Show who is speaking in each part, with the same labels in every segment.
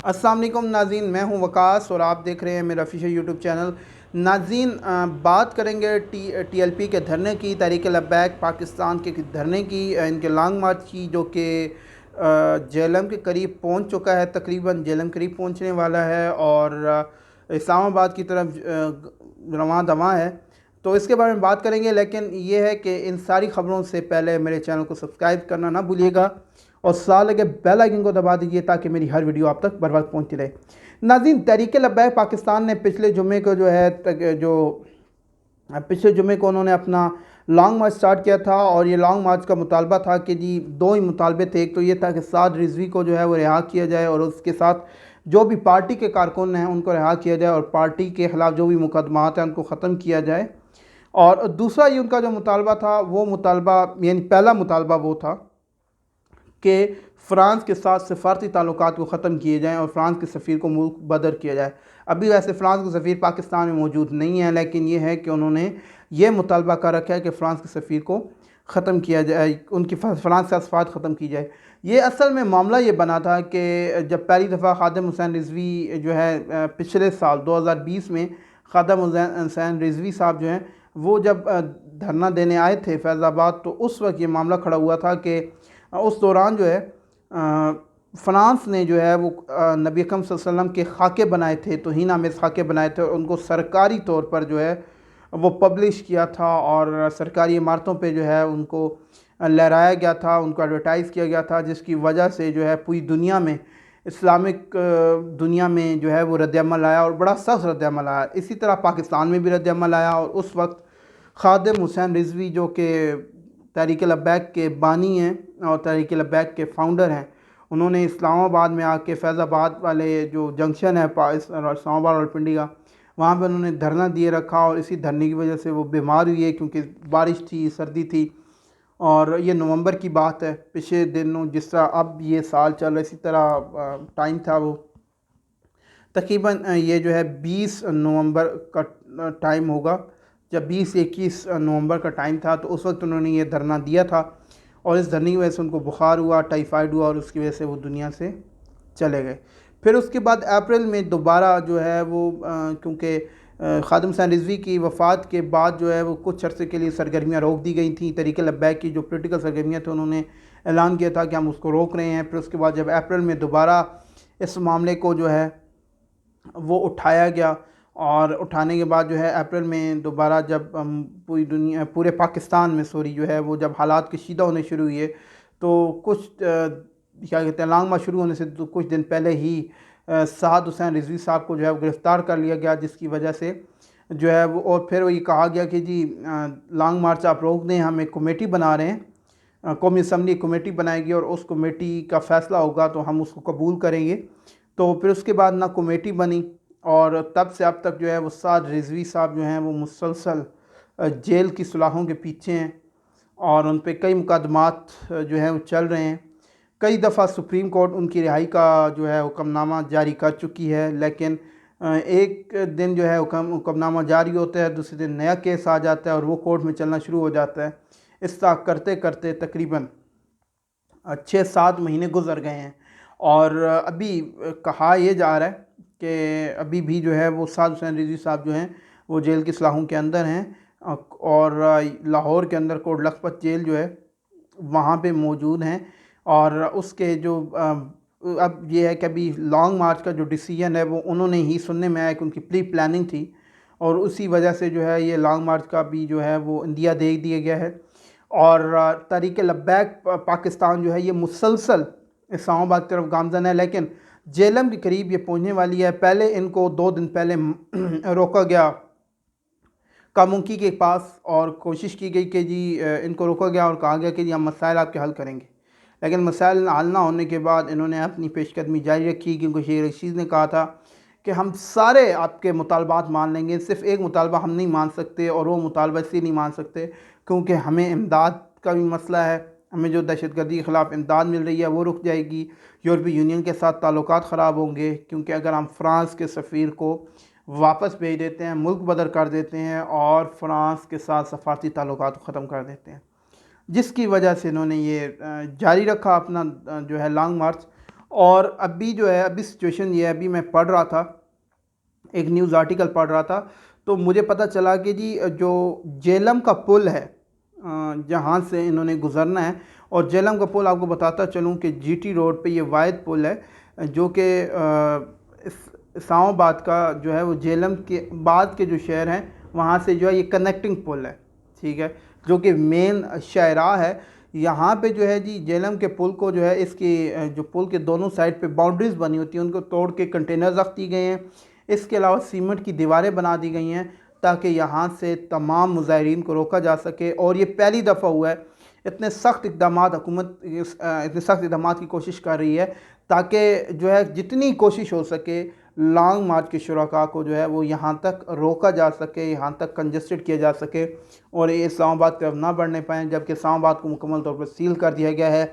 Speaker 1: अस्सलाम वालेकुम नाज़रीन, मैं हूं वकास और आप देख रहे हैं मेरा ऑफिशियल यूट्यूब चैनल। नाज़रीन, बात करेंगे टीएलपी के धरने की, तहरीक लब्बैक पाकिस्तान के धरने की, इनके लॉन्ग मार्च की, जो कि जेलम के करीब पहुंच चुका है। तकरीबन जेलम करीब पहुंचने वाला है और इस्लामाबाद की तरफ रवां दवां है। तो इसके बारे में बात करेंगे, लेकिन ये है कि इन सारी ख़बरों से पहले मेरे चैनल को सब्सक्राइब करना ना भूलिएगा और साथ लगे बेल आइकन को दबा दीजिए ताकि मेरी हर वीडियो आप तक बर वक्त पहुँचती रहे। नाज़रीन, तहरीक लब्बैक पाकिस्तान ने पिछले जुमे को जो है पिछले जुमे को उन्होंने अपना लॉन्ग मार्च स्टार्ट किया था और ये लॉन्ग मार्च का मुतालबा था कि जी दो ही मुतालबे थे। एक तो ये था कि साद रिजवी को जो है वो रिहा किया जाए और उसके साथ जो भी पार्टी के कारकुन हैं उनको रिहा किया जाए और पार्टी के ख़िलाफ़ जो भी मुकदमात हैं उनको ख़त्म किया जाए। और दूसरा ये उनका जो मुतालबा था, वो मुतालबा यानी पहला मुतालबा वो था कि फ़्रांस के साथ सफ़ारती ताल्लुकात को ख़त्म किए जाएँ और फ़्रांस के सफ़ीर को मुल्क बदर किया जाए। अभी वैसे फ़्रांस के सफ़ीर पाकिस्तान में मौजूद नहीं है, लेकिन ये है कि उन्होंने ये मुतालबा कर रखा है कि फ़्रांस के सफ़ीर को ख़त्म किया जाए, उनकी फ़्रांस से सफ़ारत ख़त्म की जाए। ये असल में मामला ये बना था कि जब पहली दफ़ा ख़ादिम हुसैन रिज़वी जो है पिछले साल 2020 में ख़ादिम हुसैन रिज़वी साहब जो हैं वो जब धरना देने आए थे फैज़ाबाद, तो उस वक्त ये मामला खड़ा हुआ था कि उस दौरान जो है फ्रांस ने जो है वो नबी अकरम सल्लल्लाहु अलैहि वसल्लम के खाके बनाए थे, तौहीन आमेज़ खाके बनाए थे और उनको सरकारी तौर पर जो है वो पब्लिश किया था और सरकारी इमारतों पे जो है उनको लहराया गया था, उनको एडवर्टाइज़ किया गया था, जिसकी वजह से जो है पूरी दुनिया में, इस्लामिक दुनिया में जो है वो रद्दअमल आया और बड़ा सख्त रद्दअमल आया। इसी तरह पाकिस्तान में भी रद्दअमल आया और उस वक्त ख़ादिम हुसैन रिज़वी जो कि तहरीक लब्बैक के बानी हैं और तहरीक लब्बैक के फाउंडर हैं, उन्होंने इस्लामाबाद में आके फैज़ाबाद वाले जो जंक्शन है इस्लामाबाद और पिंडी का, वहाँ पे उन्होंने धरना दिए रखा और इसी धरने की वजह से वो बीमार हुई है, क्योंकि बारिश थी, सर्दी थी और ये नवंबर की बात है। पिछले दिनों जिस तरह अब ये साल चल रहा है, इसी तरह टाइम था वो तकरीबन ये जो है 20 नवंबर का टाइम होगा, जब 20-21 नवंबर का टाइम था, तो उस वक्त उन्होंने ये धरना दिया था और इस धरने की वजह से उनको बुखार हुआ, टाइफाइड हुआ और उसकी वजह से वो दुनिया से चले गए। फिर उसके बाद अप्रैल में दोबारा जो है वो क्योंकि ख़ादिम हुसैन रिज़वी की वफ़ात के बाद जो है वो कुछ अरसे के लिए सरगर्मियाँ रोक दी गई थी। तहरीक लब्बैक की जो पॉलिटिकल सरगर्मियाँ थी उन्होंने ऐलान किया था कि हम उसको रोक रहे हैं। फिर उसके बाद जब अप्रैल में दोबारा इस मामले को जो है वो उठाया गया और उठाने के बाद जो है अप्रैल में दोबारा जब पूरी दुनिया, पूरे पाकिस्तान में सॉरी जो है वो जब हालात कशीदा होने शुरू हुए, तो कुछ क्या कहते हैं लॉन्ग मार्च शुरू होने से तो कुछ दिन पहले ही साद हुसैन रिज़वी साहब को जो है गिरफ़्तार कर लिया गया, जिसकी वजह से जो है वो और फिर ये कहा गया कि जी लॉन्ग मार्च आप रोक दें, हम एक कमेटी बना रहे हैं, कौमी असम्बली कमेटी बनाएगी और उस कमेटी का फ़ैसला होगा तो हम उसको कबूल करेंगे। तो फिर उसके बाद ना कमेटी बनी और तब से अब तक जो है वो साद रिज़वी साहब जो हैं वो मुसलसल जेल की सुलाहों के पीछे हैं और उन पे कई मुकदमात जो हैं वो चल रहे हैं। कई दफ़ा सुप्रीम कोर्ट उनकी रिहाई का जो है हुक्मनामा जारी कर चुकी है, लेकिन एक दिन जो है हुक्मनामा जारी होता है, दूसरे दिन नया केस आ जाता है और वो कोर्ट में चलना शुरू हो जाता है। इस तरह करते करते तकरीबन 6-7 महीने गुजर गए हैं और अभी कहा यह जा रहा है कि अभी भी जो है वो साद हुसैन रिज़वी साहब जो हैं वो जेल की सलाहों के अंदर हैं और लाहौर के अंदर कोट लखपत जेल जो है वहाँ पे मौजूद हैं। और उसके जो अब ये है कि अभी लॉन्ग मार्च का जो डिसीजन है वो उन्होंने ही, सुनने में आया कि उनकी प्री प्लानिंग थी और उसी वजह से जो है ये लॉन्ग मार्च का भी जो है वो इंदिया दे दिया गया है। और तहरीक लब्बैक पाकिस्तान जो है ये मुसलसल इस्लामाबाद की तरफ गामजन है, लेकिन जेलम के करीब ये पहुंचने वाली है। पहले इनको 2 दिन पहले रोका गया कामुंकी के पास और कोशिश की गई कि जी इनको रोका गया और कहा गया कि जी हम मसाइल आपके हल करेंगे, लेकिन मसाइल हल ना होने के बाद इन्होंने अपनी पेशकदमी जारी रखी, क्योंकि शेख रशीद ने कहा था कि हम सारे आपके मुतालबात मान लेंगे, सिर्फ़ एक मुतालबा हम नहीं मान सकते और वो मुतालबा इसलिए नहीं मान सकते क्योंकि हमें इमदाद का भी मसला है, हमें जो दहशतगर्दी के ख़िलाफ़ इमदाद मिल रही है वो रुक जाएगी, यूरोपीय यूनियन के साथ ताल्लुकात ख़राब होंगे, क्योंकि अगर हम फ़्रांस के सफ़ीर को वापस भेज देते हैं, मुल्क बदर कर देते हैं और फ़्रांस के साथ सफ़ारती ताल्लुकात ख़त्म कर देते हैं, जिसकी वजह से इन्होंने ये जारी रखा अपना जो है लॉन्ग मार्च। और अभी जो है अभी सिचुएशन ये है, अभी मैं पढ़ रहा था, एक न्यूज़ आर्टिकल पढ़ रहा था, तो मुझे पता चला कि जी जो जेलम का पुल है, जहाँ से इन्होंने गुज़रना है, और जेलम का पुल आपको बताता चलूँ कि जीटी रोड पे ये वाहिद पुल है जो कि इस्लामाबाद का जो है वो जेलम के बाद के जो शहर हैं वहाँ से जो है ये कनेक्टिंग पुल है, ठीक है, जो कि मेन शाहराह है। यहाँ पे जो है जी जेलम के पुल को जो है इसकी जो पुल के दोनों साइड पे बाउंड्रीज बनी होती हैं उनको तोड़ के कंटेनर रख दिए गए हैं। इसके अलावा सीमेंट की दीवारें बना दी गई हैं ताकि यहाँ से तमाम मुज़ाहिरीन को रोका जा सके। और ये पहली दफ़ा हुआ है, इतने सख्त इक़दाम हुकूमत इतने सख्त इक़दाम की कोशिश कर रही है ताकि जो है जितनी कोशिश हो सके लॉन्ग मार्च के शुरका को जो है वो यहाँ तक रोका जा सके, यहाँ तक कंजस्टेड किया जा सके और ये इस्लामाबाद की तरफ ना बढ़ने पाएँ। जबकि इस्लामाबाद को मुकम्मल तौर पर सील कर दिया गया है।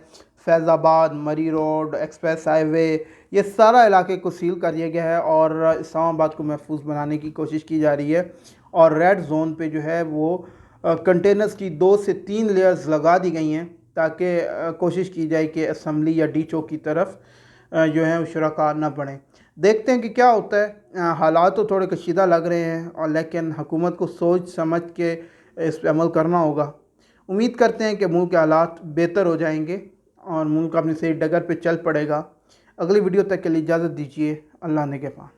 Speaker 1: फैज़ाबाद, मरी रोड, एक्सप्रेस हाईवे, ये सारा इलाके को सील कर दिया गया है और इस्लामाबाद को महफूज बनाने की कोशिश की जा रही है। और रेड जोन पे जो है वो कंटेनर्स की 2 से 3 लेयर्स लगा दी गई हैं ताकि कोशिश की जाए कि असम्बली या डी चौक की तरफ जो है शुरका न बढ़ें। देखते हैं कि क्या होता है। हालात तो थोड़े कशीदा लग रहे हैं और लेकिन हुकूमत को सोच समझ के इस पर अमल करना होगा। उम्मीद करते हैं कि मुल्क के हालात बेहतर हो जाएंगे और मुल्क अपनी सही डगर पे चल पड़ेगा। अगली वीडियो तक के लिए इजाज़त दीजिए। अल्लाह ने के पास।